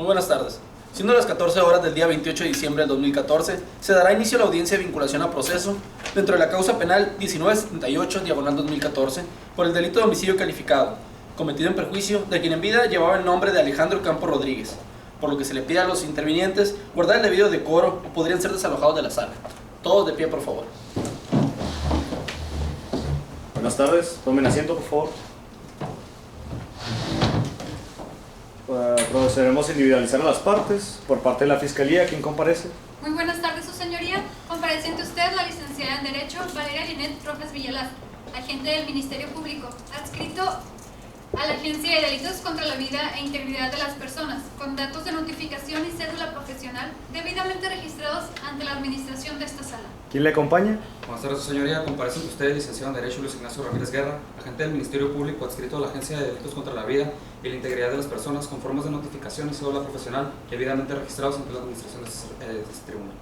Muy buenas tardes. Siendo las 14 horas del día 28 de diciembre del 2014, se dará inicio a la audiencia de vinculación a proceso dentro de la causa penal 1978/2014 por el delito de homicidio calificado, cometido en perjuicio de quien en vida llevaba el nombre de Alejandro Campos Rodríguez, por lo que se le pide a los intervinientes guardar el debido decoro o podrían ser desalojados de la sala. Todos de pie, por favor. Buenas tardes, tomen asiento, por favor. Procederemos a individualizar a las partes. Por parte de la Fiscalía, ¿quién comparece? Muy buenas tardes, su señoría. Comparece ante usted la licenciada en Derecho, Valeria Linet Rojas Villalaz, agente del Ministerio Público, adscrito a la Agencia de Delitos contra la Vida e Integridad de las Personas, con datos de notificación y cédula profesional debidamente registrados ante la administración de esta sala. ¿Quién le acompaña? Buenas tardes, su señoría. Comparece ante usted, licenciado en Derecho Luis Ignacio Ramírez Guerra, agente del Ministerio Público, adscrito a la Agencia de Delitos contra la Vida y la Integridad de las Personas, con formas de notificación y cédula profesional debidamente registrados ante la administración de este tribunal.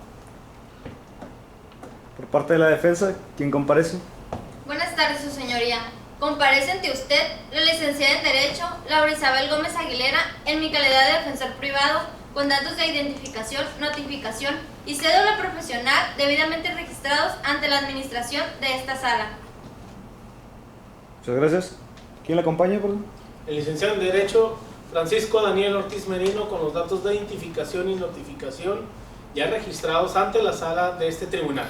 Por parte de la defensa, ¿quién comparece? Buenas tardes, su señoría. Comparece ante usted la licenciada en Derecho, Laura Isabel Gómez Aguilera, en mi calidad de defensor privado, con datos de identificación, notificación y cédula profesional debidamente registrados ante la administración de esta sala. Muchas gracias. ¿Quién le acompaña, perdón? El licenciado en Derecho, Francisco Daniel Ortiz Merino, con los datos de identificación y notificación ya registrados ante la sala de este tribunal.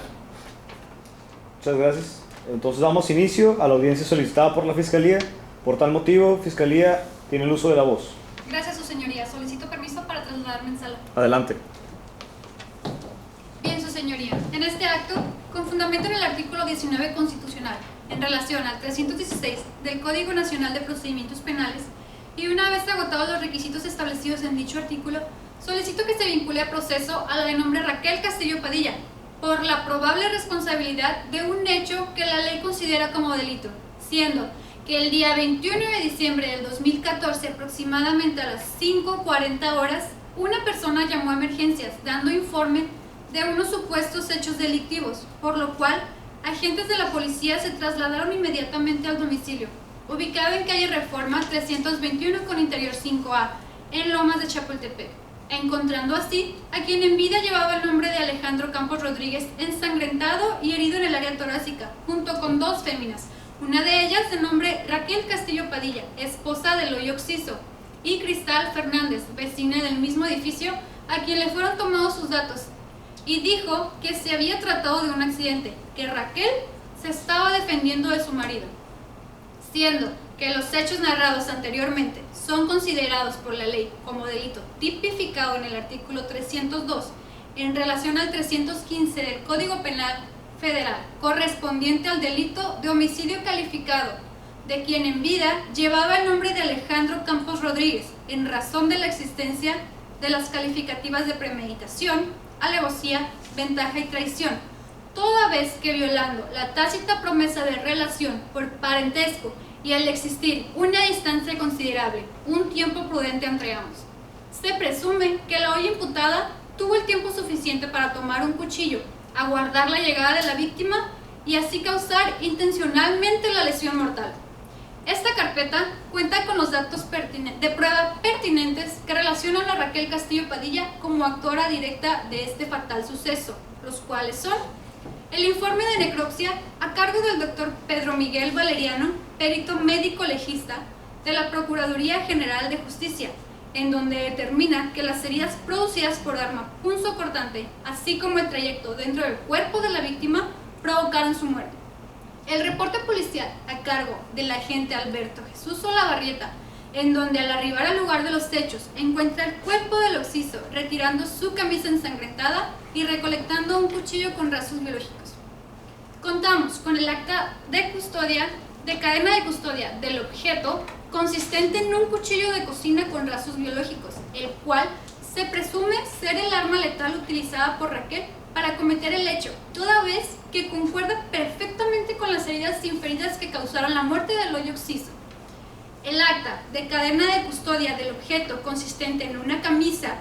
Muchas gracias. Entonces damos inicio a la audiencia solicitada por la Fiscalía. Por tal motivo, Fiscalía tiene el uso de la voz. Gracias, su señoría. Solicito permiso para trasladarme en sala. Adelante. Bien, su señoría. En este acto, con fundamento en el artículo 19 constitucional, en relación al 316 del Código Nacional de Procedimientos Penales, y una vez agotados los requisitos establecidos en dicho artículo, solicito que se vincule a proceso a la de nombre Raquel Castillo Padilla, por la probable responsabilidad de un hecho que la ley considera como delito, siendo que el día 21 de diciembre del 2014, aproximadamente a las 5:40 horas, una persona llamó a emergencias dando informe de unos supuestos hechos delictivos, por lo cual agentes de la policía se trasladaron inmediatamente al domicilio, ubicado en calle Reforma 321 con interior 5A, en Lomas de Chapultepec, encontrando así a quien en vida llevaba el nombre de Alejandro Campos Rodríguez, ensangrentado y herido en el área torácica, junto con dos féminas, una de ellas de nombre Raquel Castillo Padilla, esposa de Eloy Oxiso, y Cristal Fernández, vecina del mismo edificio, a quien le fueron tomados sus datos, y dijo que se había tratado de un accidente, que Raquel se estaba defendiendo de su marido, siendo que los hechos narrados anteriormente son considerados por la ley como delito tipificado en el artículo 302 en relación al 315 del Código Penal Federal, correspondiente al delito de homicidio calificado, de quien en vida llevaba el nombre de Alejandro Campos Rodríguez, en razón de la existencia de las calificativas de premeditación, alevosía, ventaja y traición, toda vez que violando la tácita promesa de relación por parentesco y al existir una distancia considerable, un tiempo prudente entre ambos, se presume que la hoy imputada tuvo el tiempo suficiente para tomar un cuchillo, aguardar la llegada de la víctima y así causar intencionalmente la lesión mortal. Esta carpeta cuenta con los datos de prueba pertinentes que relacionan a Raquel Castillo Padilla como autora directa de este fatal suceso, los cuales son: el informe de necropsia a cargo del doctor Pedro Miguel Valeriano, perito médico legista de la Procuraduría General de Justicia, en donde determina que las heridas producidas por arma punzocortante, así como el trayecto dentro del cuerpo de la víctima, provocaron su muerte. El reporte policial a cargo del agente Alberto Jesús Olavarrieta, en donde al arribar al lugar de los hechos encuentra el cuerpo del occiso retirando su camisa ensangrentada y recolectando un cuchillo con rasgos biológicos. Contamos con el acta de cadena de custodia del objeto, consistente en un cuchillo de cocina con rasgos biológicos, el cual se presume ser el arma letal utilizada por Raquel para cometer el hecho, toda vez que concuerda perfectamente con las heridas inferidas que causaron la muerte de Eloy Oxiso. El acta de cadena de custodia del objeto, consistente en una camisa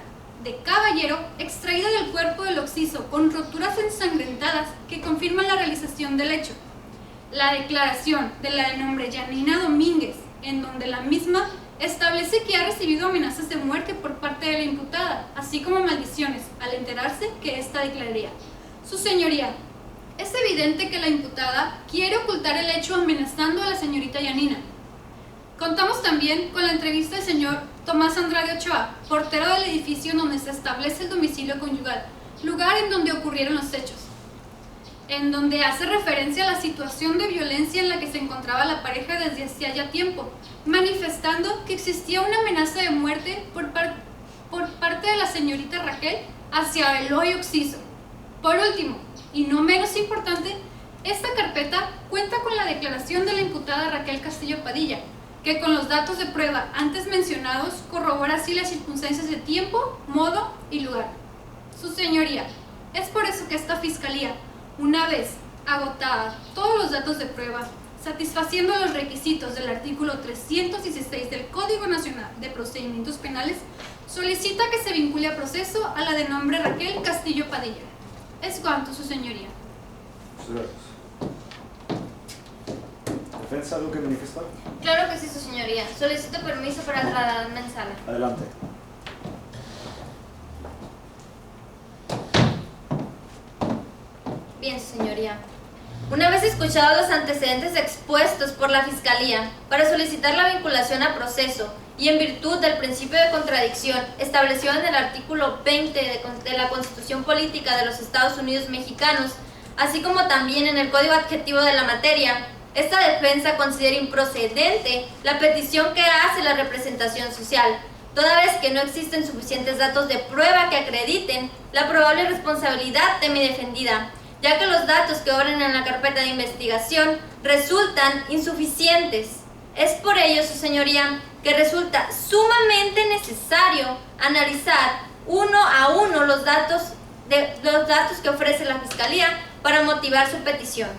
de caballero extraída del cuerpo del occiso con roturas ensangrentadas que confirman la realización del hecho. La declaración de la de nombre Yanina Domínguez, en donde la misma establece que ha recibido amenazas de muerte por parte de la imputada, así como maldiciones, al enterarse que ésta declararía. Su señoría, es evidente que la imputada quiere ocultar el hecho amenazando a la señorita Yanina. Contamos también con la entrevista del señor Tomás Andrade Ochoa, portero del edificio donde se establece el domicilio conyugal, lugar en donde ocurrieron los hechos, en donde hace referencia a la situación de violencia en la que se encontraba la pareja desde hacía ya tiempo, manifestando que existía una amenaza de muerte por parte de la señorita Raquel hacia Eloy Oxiso. Por último, y no menos importante, esta carpeta cuenta con la declaración de la imputada Raquel Castillo Padilla, que con los datos de prueba antes mencionados corrobora así las circunstancias de tiempo, modo y lugar. Su señoría, es por eso que esta fiscalía, una vez agotada todos los datos de prueba, satisfaciendo los requisitos del artículo 316 del Código Nacional de Procedimientos Penales, solicita que se vincule a proceso a la de nombre Raquel Castillo Padilla. Es cuanto, su señoría. Muchas gracias. ¿Defensa, algo que manifestar? Claro que sí, su señoría. Solicito permiso para trasladarme en sala. Adelante. Bien, su señoría. Una vez escuchados los antecedentes expuestos por la Fiscalía para solicitar la vinculación a proceso y en virtud del principio de contradicción establecido en el artículo 20 de la Constitución Política de los Estados Unidos Mexicanos, así como también en el Código Adjetivo de la materia, esta defensa considera improcedente la petición que hace la representación social, toda vez que no existen suficientes datos de prueba que acrediten la probable responsabilidad de mi defendida, ya que los datos que obran en la carpeta de investigación resultan insuficientes. Es por ello, su señoría, que resulta sumamente necesario analizar uno a uno los datos que ofrece la Fiscalía para motivar su petición.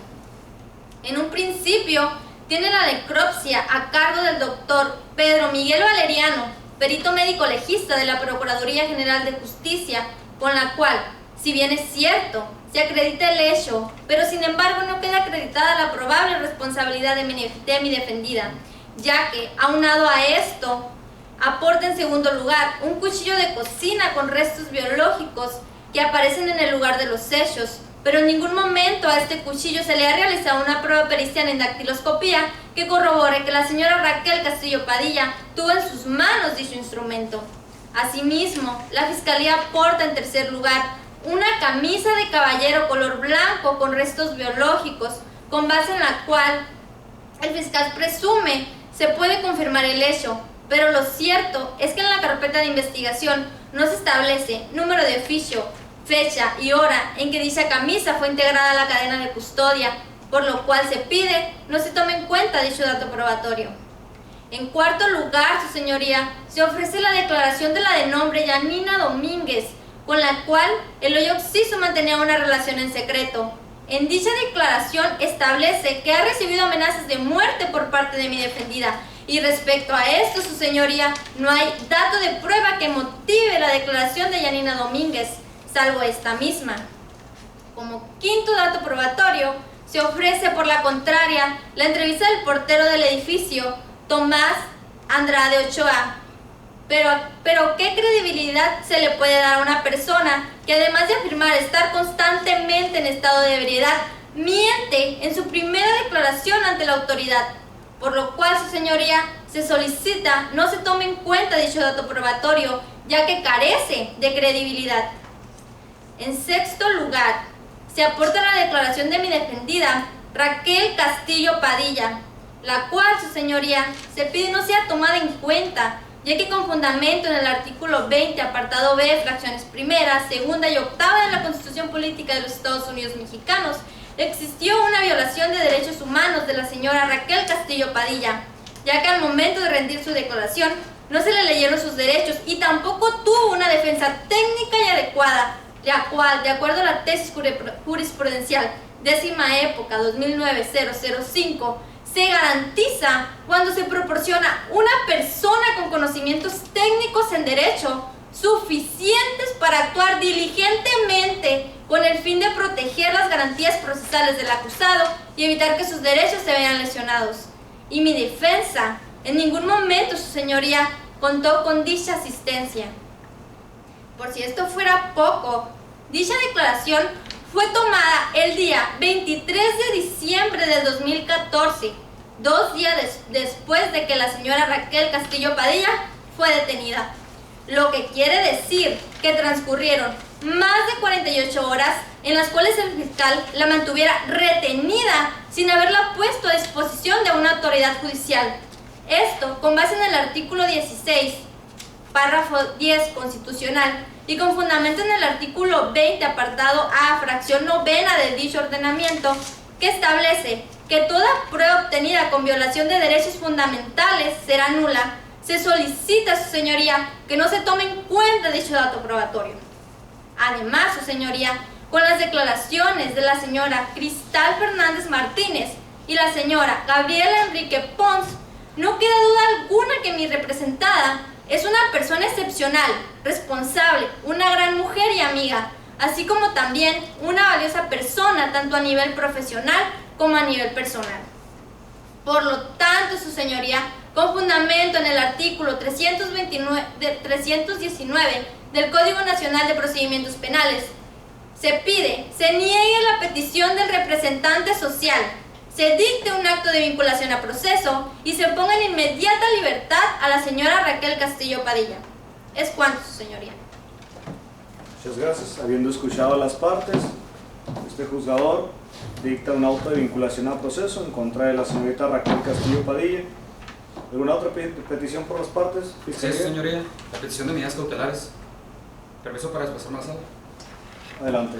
En un principio, tiene la necropsia a cargo del doctor Pedro Miguel Valeriano, perito médico legista de la Procuraduría General de Justicia, con la cual, si bien es cierto, se acredita el hecho, pero sin embargo no queda acreditada la probable responsabilidad de mi defendida, ya que, aunado a esto, aporta en segundo lugar un cuchillo de cocina con restos biológicos que aparecen en el lugar de los hechos, pero en ningún momento a este cuchillo se le ha realizado una prueba pericial en dactiloscopía que corrobore que la señora Raquel Castillo Padilla tuvo en sus manos dicho instrumento. Asimismo, la Fiscalía aporta en tercer lugar una camisa de caballero color blanco con restos biológicos, con base en la cual el fiscal presume se puede confirmar el hecho, pero lo cierto es que en la carpeta de investigación no se establece número de oficio, fecha y hora en que dicha camisa fue integrada a la cadena de custodia, por lo cual se pide no se tome en cuenta dicho dato probatorio. En cuarto lugar, su señoría, se ofrece la declaración de la de nombre Yanina Domínguez, con la cual Eloy Oxiso mantenía una relación en secreto. En dicha declaración establece que ha recibido amenazas de muerte por parte de mi defendida, y respecto a esto, su señoría, no hay dato de prueba que motive la declaración de Yanina Domínguez, salvo esta misma. Como quinto dato probatorio, se ofrece por la contraria la entrevista del portero del edificio, Tomás Andrade Ochoa. Pero ¿qué credibilidad se le puede dar a una persona que, además de afirmar estar constantemente en estado de ebriedad, miente en su primera declaración ante la autoridad? Por lo cual, su señoría, se solicita no se tome en cuenta dicho dato probatorio, ya que carece de credibilidad. En sexto lugar, se aporta la declaración de mi defendida, Raquel Castillo Padilla, la cual, su señoría, se pide no sea tomada en cuenta, ya que con fundamento en el artículo 20, apartado B, fracciones primera, segunda y octava de la Constitución Política de los Estados Unidos Mexicanos, existió una violación de derechos humanos de la señora Raquel Castillo Padilla, ya que al momento de rendir su declaración no se le leyeron sus derechos y tampoco tuvo una defensa técnica y adecuada, la cual, de acuerdo a la tesis jurisprudencial décima época 2009-005, se garantiza cuando se proporciona una persona con conocimientos técnicos en derecho suficientes para actuar diligentemente con el fin de proteger las garantías procesales del acusado y evitar que sus derechos se vean lesionados. Y mi defensa En ningún momento su señoría contó con dicha asistencia. Por si esto fuera poco, dicha declaración fue tomada el día 23 de diciembre del 2014, 2 días después de que la señora Raquel Castillo Padilla fue detenida. Lo que quiere decir que transcurrieron más de 48 horas en las cuales el fiscal la mantuviera retenida sin haberla puesto a disposición de una autoridad judicial. Esto con base en el artículo 16, párrafo 10 constitucional y con fundamento en el artículo 20, apartado A, fracción novena de dicho ordenamiento, que establece que toda prueba obtenida con violación de derechos fundamentales será nula. Se solicita a su señoría que no se tome en cuenta dicho dato probatorio. Además, su señoría, con las declaraciones de la señora Cristal Fernández Martínez y la señora Gabriela Enrique Pons, no queda duda alguna que mi representada es una persona excepcional, responsable, una gran mujer y amiga, así como también una valiosa persona tanto a nivel profesional como a nivel personal. Por lo tanto, su señoría, con fundamento en el artículo 319 del Código Nacional de Procedimientos Penales, se niegue la petición del representante social, se dicte un acto de vinculación a proceso y se ponga en inmediata libertad a la señora Raquel Castillo Padilla. Es cuanto, su señoría. Muchas gracias. Habiendo escuchado a las partes, este juzgador dicta un auto de vinculación a proceso en contra de la señorita Raquel Castillo Padilla. ¿Alguna otra petición por las partes? Sí, señoría. La petición de medidas cautelares. Permiso para desplazarme a la sala. Adelante.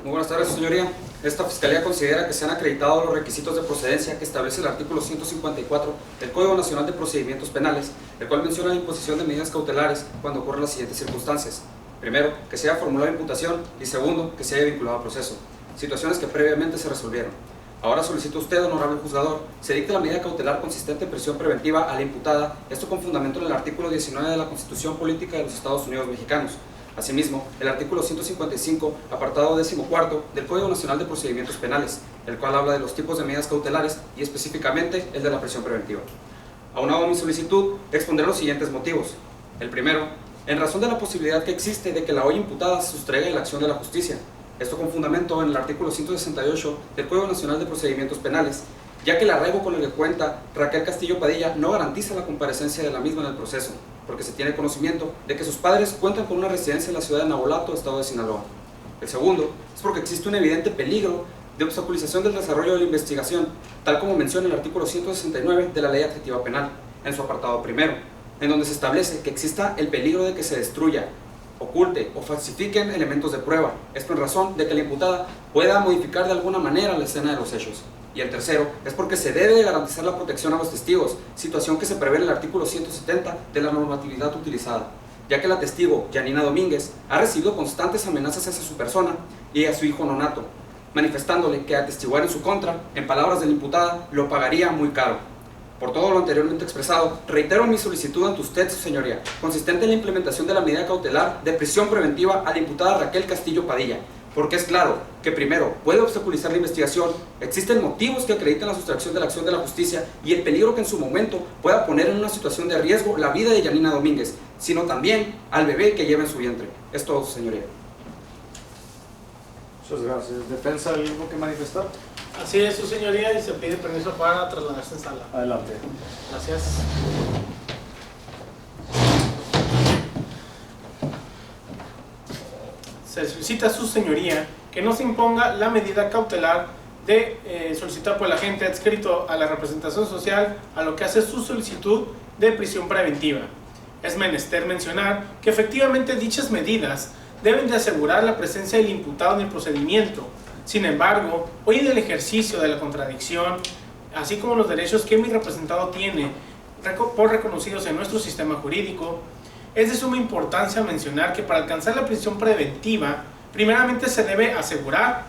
Muy buenas tardes, señoría. Esta Fiscalía considera que se han acreditado los requisitos de procedencia que establece el artículo 154 del Código Nacional de Procedimientos Penales, el cual menciona la imposición de medidas cautelares cuando ocurren las siguientes circunstancias. Primero, que se haya formulado imputación y segundo, que se haya vinculado a proceso. Situaciones que previamente se resolvieron. Ahora solicita usted, honorable juzgador, se dicte la medida cautelar consistente en prisión preventiva a la imputada, esto con fundamento en el artículo 19 de la Constitución Política de los Estados Unidos Mexicanos. Asimismo, el artículo 155, apartado 14 del Código Nacional de Procedimientos Penales, el cual habla de los tipos de medidas cautelares y específicamente el de la prisión preventiva. Aunado a mi solicitud, expondré los siguientes motivos. El primero, en razón de la posibilidad que existe de que la hoy imputada se sustraiga de la acción de la justicia, esto con fundamento en el artículo 168 del Código Nacional de Procedimientos Penales, ya que el arraigo con el que cuenta Raquel Castillo Padilla no garantiza la comparecencia de la misma en el proceso, porque se tiene conocimiento de que sus padres cuentan con una residencia en la ciudad de Nabolato, estado de Sinaloa. El segundo es porque existe un evidente peligro de obstaculización del desarrollo de la investigación, tal como menciona el artículo 169 de la Ley Adjetiva Penal, en su apartado primero, en donde se establece que exista el peligro de que se destruya, oculte o falsifiquen elementos de prueba, esto en razón de que la imputada pueda modificar de alguna manera la escena de los hechos. Y el tercero es porque se debe de garantizar la protección a los testigos, situación que se prevé en el artículo 170 de la normatividad utilizada, ya que la testigo, Yanina Domínguez, ha recibido constantes amenazas hacia su persona y a su hijo nonato, manifestándole que atestiguar en su contra, en palabras de la imputada, lo pagaría muy caro. Por todo lo anteriormente expresado, reitero mi solicitud ante usted, su señoría, consistente en la implementación de la medida cautelar de prisión preventiva a la imputada Raquel Castillo Padilla, porque es claro que primero puede obstaculizar la investigación, existen motivos que acreditan la sustracción de la acción de la justicia y el peligro que en su momento pueda poner en una situación de riesgo la vida de Yanina Domínguez, sino también al bebé que lleva en su vientre. Es todo, señoría. Muchas gracias. ¿Defensa algo que manifestar? Así es, su señoría, y se pide permiso para trasladarse en sala. Adelante. Gracias. Se solicita a su señoría que no se imponga la medida cautelar de solicitar por el agente adscrito a la representación social a lo que hace su solicitud de prisión preventiva. Es menester mencionar que efectivamente dichas medidas deben de asegurar la presencia del imputado en el procedimiento. Sin embargo, hoy en el ejercicio de la contradicción, así como los derechos que mi representado tiene por reconocidos en nuestro sistema jurídico, es de suma importancia mencionar que para alcanzar la prisión preventiva, primeramente se debe asegurar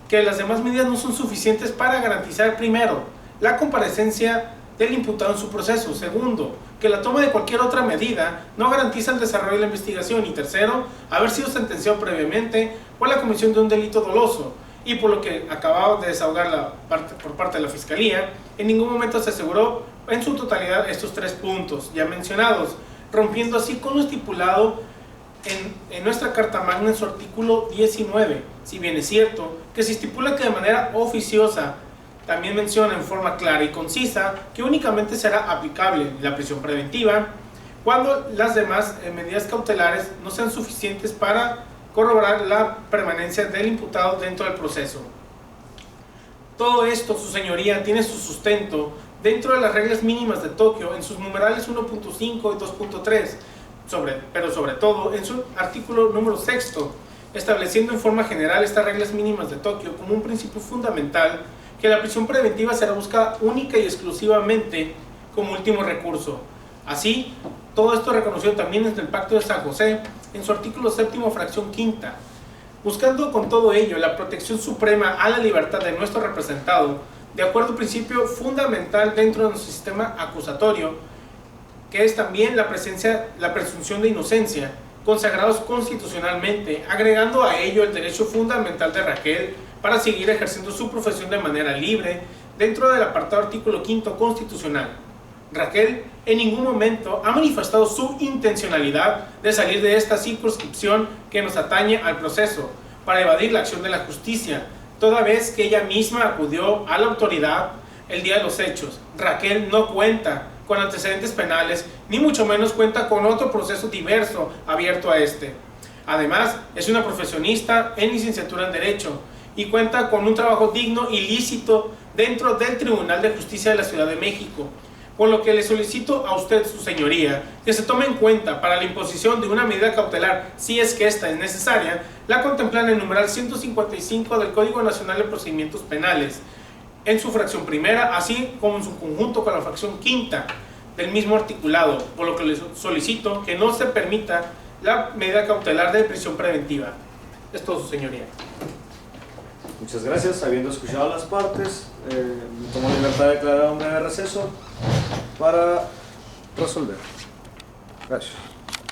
que las demás medidas no son suficientes para garantizar, primero, la comparecencia del imputado en su proceso. Segundo, que la toma de cualquier otra medida no garantiza el desarrollo de la investigación, y tercero, haber sido sentenciado previamente por la comisión de un delito doloso, y por lo que acababa de desahogar por parte de la Fiscalía, en ningún momento se aseguró en su totalidad estos 3 puntos ya mencionados, rompiendo así con lo estipulado en nuestra Carta Magna en su artículo 19. Si bien es cierto que se estipula que de manera oficiosa, también menciona en forma clara y concisa que únicamente será aplicable la prisión preventiva cuando las demás medidas cautelares no sean suficientes para corroborar la permanencia del imputado dentro del proceso. Todo esto, su señoría, tiene su sustento dentro de las reglas mínimas de Tokio en sus numerales 1.5 y 2.3, pero sobre todo en su artículo número 6, estableciendo en forma general estas reglas mínimas de Tokio como un principio fundamental, que la prisión preventiva será buscada única y exclusivamente como último recurso. Así, todo esto reconocido también desde el Pacto de San José en su artículo 7, fracción 5, buscando con todo ello la protección suprema a la libertad de nuestro representado, de acuerdo al principio fundamental dentro de nuestro sistema acusatorio, que es también la presunción de inocencia, consagrados constitucionalmente, agregando a ello el derecho fundamental de Raquel para seguir ejerciendo su profesión de manera libre dentro del apartado artículo 5 constitucional. Raquel en ningún momento ha manifestado su intencionalidad de salir de esta circunscripción que nos atañe al proceso para evadir la acción de la justicia, toda vez que ella misma acudió a la autoridad el día de los hechos. Raquel no cuenta con antecedentes penales, ni mucho menos cuenta con otro proceso diverso abierto a este. Además, es una profesionista en licenciatura en Derecho y cuenta con un trabajo digno y lícito dentro del Tribunal de Justicia de la Ciudad de México, por lo que le solicito a usted, su señoría, que se tome en cuenta para la imposición de una medida cautelar, si es que esta es necesaria, la contemplada en el numeral 155 del Código Nacional de Procedimientos Penales, en su fracción primera, así como en su conjunto con la fracción quinta del mismo articulado, por lo que le solicito que no se permita la medida cautelar de prisión preventiva. Es todo, su señoría. Muchas gracias. Habiendo escuchado las partes, me tomo la libertad de declarar un breve receso para resolver. Gracias.